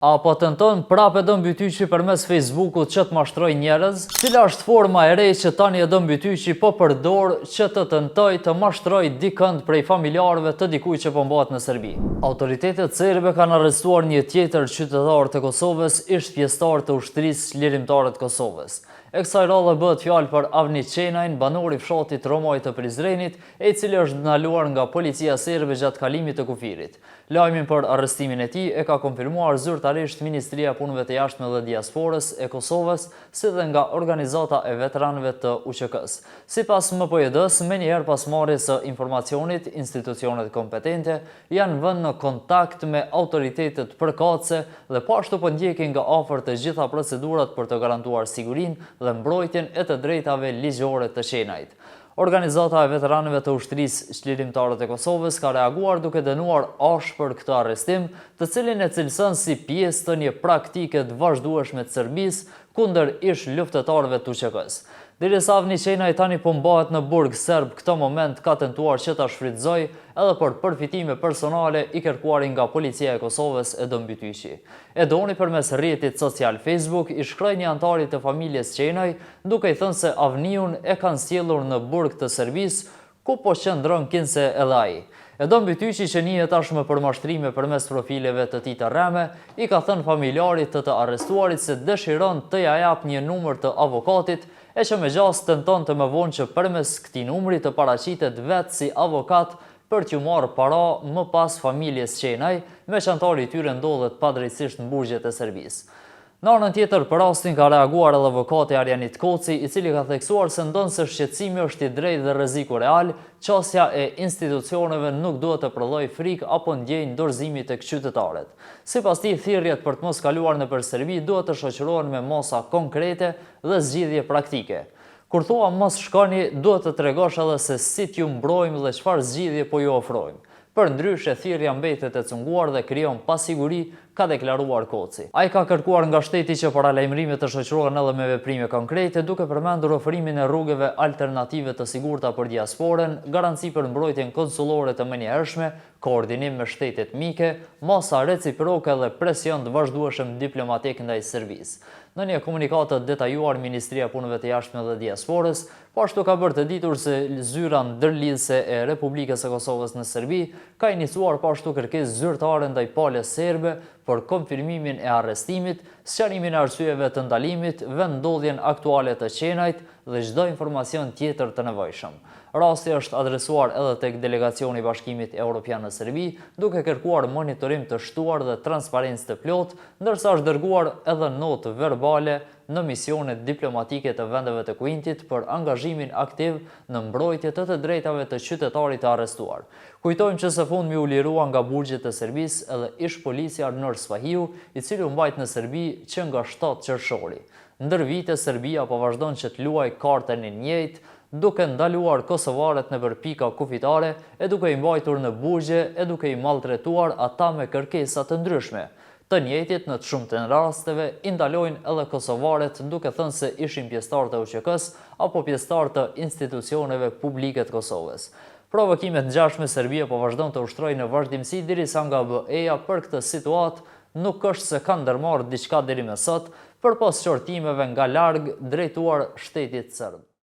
Apo tenton prapë dëmbytyqi përmes Facebookut që të mashtroj njerëz? Cila është forma e re që tani dëmbytyqi po përdor që të tentoj të mashtroj dikënd prej familjarëve të dikujt që po mbahet në Serbi? Autoritetet serbe kanë arrestuar një tjetër qytetar të Kosovës, ish pjesëtar të ushtrisë lirimtare të Kosovës. E kësaj radhe bëhet fjalë për Avni Qenajn, banor i fshatit Romaj të Prizrenit, i cili është ndaluar nga policia serbe gjatë kalimit të kufirit. Lajmin për arrestimin e tij e ka konfirmuar zyrtarisht Ministria e Punëve të Jashtme dhe Diasporës e Kosovës, si dhe nga organizata e veteranëve të UÇK-s. Sipas MPJD-s, menjëherë pas marrjes së informacionit, institucionet kompetente janë vënë në kontakt me autoritetet përkatëse dhe po ashtu po ndjekin nga afër të gjitha procedurat për të garantuar sigurinë dhe mbrojtjen e të drejtave ligjore të Qenajt. Organizata e veteranëve të ushtrisë lirimtare të Kosovës ka reaguar duke dënuar ashpër këtë arrestim, të cilin e cilëson si pjesë të një praktike të vazhdueshme të Serbisë kundër ish luftëtarëve të UÇK-s. Derisa Avni Qenaj tani po mbahet në burg serb, këtë moment ka tentuar që ta shfrytëzoj edhe për përfitime personale i kërkuari nga policia e Kosovës e dëmbytyqi. E doni përmes rrjetit social Facebook i shkroi një antari të familjes Qenaj, duke i thënë se Avniun e kanë sjellur në burg të Serbisë, ku po qëndron kinse edhe ai. E dëmbytyqi që njihet tashmë për mashtrime përmes profileve të tij të rreme, i ka thënë familjarit të arrestuarit se dëshiron të ja jap një numër të avokatit, e që me gjas tenton të më vonë që përmes këtij numri të paraqitet vetë si avokat për t'ju marrë para më pas familjes Qenaj, veçantari i tyre ndodhet padrejtisht në burgjet e Serbisë. Në anën tjetër, për rastin ka reaguar edhe avokati Arjanit Koci, i cili ka theksuar se ndonë se shqetësimi është i drejtë dhe rreziku real, qasja e institucioneve nuk duhet të prodhoj frikë apo ndjenjë dorëzimi tek qytetarët. Sipas tij, thirrjet për të mos kaluar nëpër Serbi duhet të shoqërohen me masa konkrete dhe zgjidhje praktike. Kur thua mos shkoni, duhet të tregosh edhe se si t'ju mbrojmë dhe çfarë zgjidhje po ju ofrojmë. Përndryshe, thirrja mbetet e cunguar dhe krijon pasiguri, ka deklaruar Koci. Ai ka kërkuar nga shteti që paralajmërimet të shoqërohen edhe me veprime konkrete, duke përmendur ofrimin e rrugëve alternative të sigurta për diasporën, garanci për mbrojtjen konsullore të menjëhershme, koordinim me shtetet mike, masa reciproke dhe presion të vazhdueshëm diplomatik ndaj Serbisë. Në një komunikat të detajuar, Ministria e Punëve të Jashtme dhe Diasporës po ashtu ka bërë të ditur se zyra ndërlidhëse e Republikës së Kosovës në Serbi ka iniciuar po ashtu kërkesë zyrtare ndaj palës serbe për konfirmimin e arrestimit, sqarimin e arsyeve të ndalimit, vendodhjen aktuale të Qenajt dhe çdo informacion tjetër të nevojshëm. Rasti është adresuar edhe tek delegacioni i Bashkimit Evropian në Serbi, duke kërkuar monitorim të shtuar dhe transparencë të plotë, ndërsa është dërguar edhe notë verbale në misionet diplomatike të vendeve të Kuintit për angazhimin aktiv në mbrojtje të drejtave të qytetarit të arrestuar. Kujtojmë që së fundmi u lirua nga burgjet e Serbisë edhe ish policia Arnor Spahiu, i cili u mbajt në Serbi që nga 7 qershori. Ndër vite, Serbia po vazhdon që të luajë kartën e njëjtë, duke ndaluar kosovarët nëpër pika kufitare, e duke i mbajtur në burgje, e duke i maltretuar ata me kërkesa të ndryshme. Të njëjtit në të shumtën rasteve i ndalojnë edhe kosovarët, duke thënë se ishin pjesëtar të UÇK-s apo pjesëtar të institucioneve publike të Kosovës. Provokimet ngjashme Serbia po vazhdon të ushtrojë në vazhdimsi derisa nga BE-ja për këtë situatë nuk është se kanë ndërmarrë diçka deri më sot, përpas qortimeve nga larg drejtuar shtetit serb.